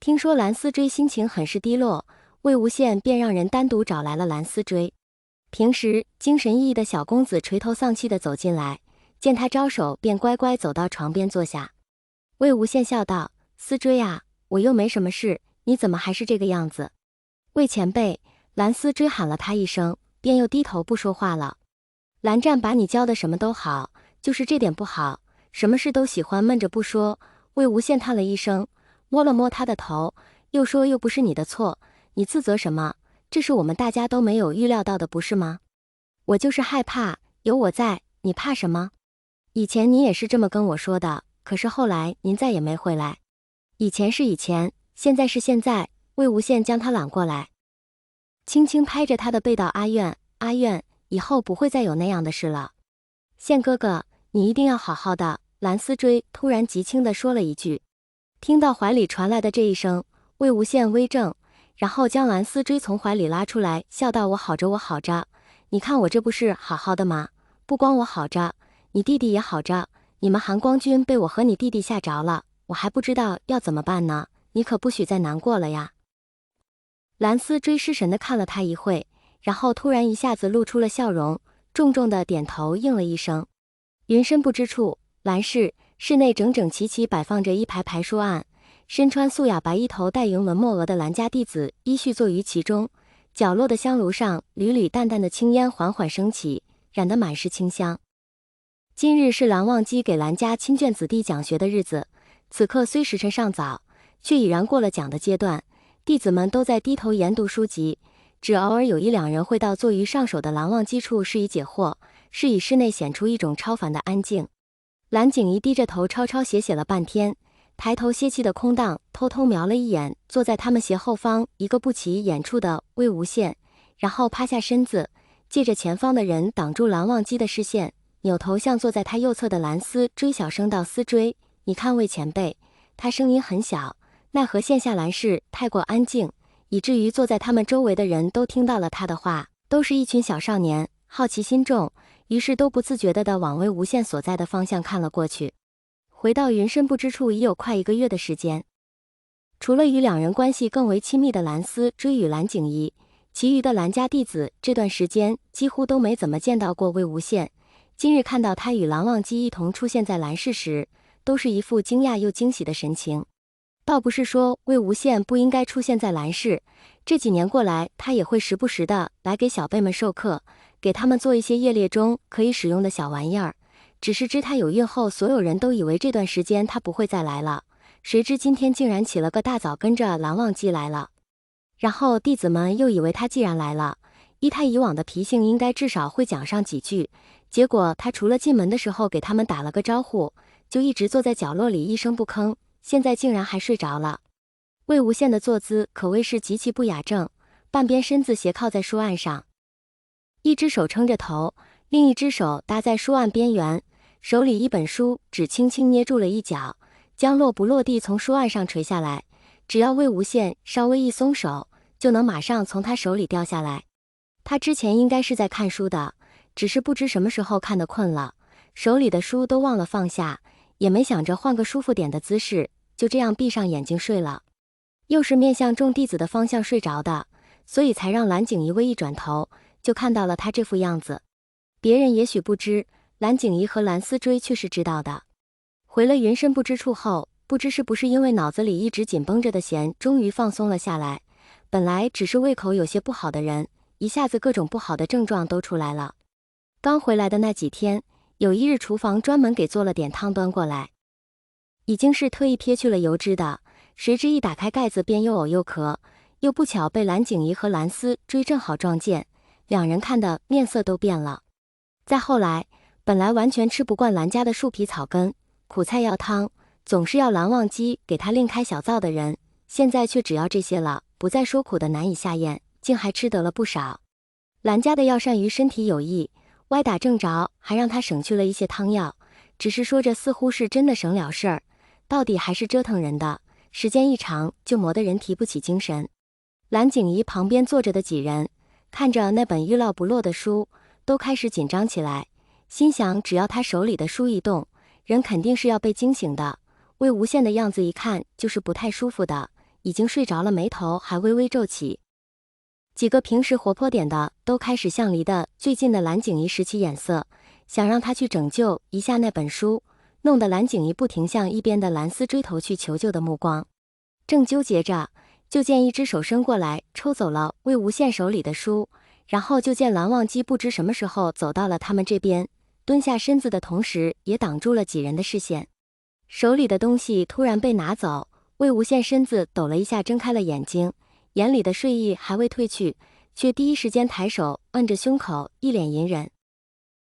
听说蓝思追心情很是低落，魏无羡便让人单独找来了蓝思追。平时精神奕奕的小公子垂头丧气地走进来，见他招手，便乖乖走到床边坐下。魏无羡笑道：“思追啊，我又没什么事，你怎么还是这个样子？”魏前辈，蓝思追喊了他一声，便又低头不说话了。蓝湛把你教的什么都好，就是这点不好，什么事都喜欢闷着不说。魏无羡叹了一声，摸了摸他的头，又说：“又不是你的错，你自责什么？这是我们大家都没有预料到的，不是吗？我就是害怕，有我在，你怕什么？以前你也是这么跟我说的，可是后来您再也没回来。以前是以前，现在是现在。”魏无羡将他揽过来，轻轻拍着他的背道：“阿愿，阿愿，以后不会再有那样的事了。羡哥哥，你一定要好好的。”蓝思追突然极轻地说了一句。听到怀里传来的这一声，魏无羡微怔，然后将蓝思追从怀里拉出来，笑道：“我好着，我好着，你看我这不是好好的吗？不光我好着，你弟弟也好着。你们韩光君被我和你弟弟吓着了，我还不知道要怎么办呢，你可不许再难过了呀。”蓝思追失神地看了他一会，然后突然一下子露出了笑容，重重地点头应了一声。云深不知处，蓝室内整整齐齐摆放着一排排书案，身穿素雅白衣头戴莹轮墨额的蓝家弟子依序坐于其中。角落的香炉上，缕缕淡淡的青烟缓缓升起，染得满是清香。今日是蓝忘机给蓝家亲眷子弟讲学的日子，此刻虽时辰尚早，却已然过了讲的阶段。弟子们都在低头研读书籍，只偶尔有一两人会到坐于上首的蓝忘机处施以解惑，是以室内显出一种超凡的安静。蓝景怡低着头抄抄写了半天，抬头歇气的空档，偷偷瞄了一眼坐在他们斜后方一个不起眼处的魏无羡，然后趴下身子，借着前方的人挡住蓝忘机的视线，扭头向坐在他右侧的蓝思追小声道：“思追，你看魏前辈。”他声音很小，奈何线下蓝室太过安静，以至于坐在他们周围的人都听到了他的话，都是一群小少年，好奇心重，于是都不自觉地往魏无羡所在的方向看了过去。回到云深不知处已有快1个月的时间，除了与两人关系更为亲密的蓝思追与蓝景怡，其余的蓝家弟子这段时间几乎都没怎么见到过魏无羡。今日看到他与蓝忘机一同出现在蓝室时，都是一副惊讶又惊喜的神情。倒不是说魏无羡不应该出现在蓝室，这几年过来，他也会时不时的来给小辈们授课，给他们做一些业列中可以使用的小玩意儿。只是知他有孕后，所有人都以为这段时间他不会再来了，谁知今天竟然起了个大早跟着蓝忘机来了。然后弟子们又以为他既然来了，依他以往的脾性应该至少会讲上几句，结果他除了进门的时候给他们打了个招呼，就一直坐在角落里一声不吭，现在竟然还睡着了。魏无羡的坐姿可谓是极其不雅正，半边身子斜靠在书案上，一只手撑着头，另一只手搭在书案边缘，手里一本书只轻轻捏住了一角，将落不落地从书案上垂下来，只要魏无羡稍微一松手，就能马上从他手里掉下来。他之前应该是在看书的，只是不知什么时候看得困了，手里的书都忘了放下，也没想着换个舒服点的姿势，就这样闭上眼睛睡了。又是面向众弟子的方向睡着的，所以才让蓝景怡微一转头，就看到了他这副样子。别人也许不知，蓝景怡和蓝思追却是知道的。回了云深不知处后，不知是不是因为脑子里一直紧绷着的弦终于放松了下来，本来只是胃口有些不好的人，一下子各种不好的症状都出来了。刚回来的那几天，有一日厨房专门给做了点汤端过来，已经是特意撇去了油脂的，谁知一打开盖子便又呕又咳，又不巧被蓝景怡和蓝思追正好撞见，两人看得面色都变了。再后来，本来完全吃不惯蓝家的树皮草根、苦菜药汤，总是要蓝忘机给他另开小灶的人，现在却只要这些了，不再说苦的难以下咽，竟还吃得了不少。蓝家的药膳于身体有益，歪打正着，还让他省去了一些汤药，只是说着似乎是真的省了事儿，到底还是折腾人的，时间一长就磨得人提不起精神。蓝景怡旁边坐着的几人，看着那本预料不落的书，都开始紧张起来，心想只要他手里的书一动，人肯定是要被惊醒的。魏无羡的样子一看就是不太舒服的，已经睡着了眉头还微微皱起。几个平时活泼点的都开始向离得最近的蓝景怡使起眼色，想让他去拯救一下那本书，弄得蓝景怡不停向一边的蓝丝追投去求救的目光。正纠结着，就见一只手伸过来抽走了魏无羡手里的书，然后就见蓝忘机不知什么时候走到了他们这边，蹲下身子的同时也挡住了几人的视线。手里的东西突然被拿走，魏无羡身子抖了一下，睁开了眼睛，眼里的睡意还未褪去，却第一时间抬手摁着胸口，一脸隐忍。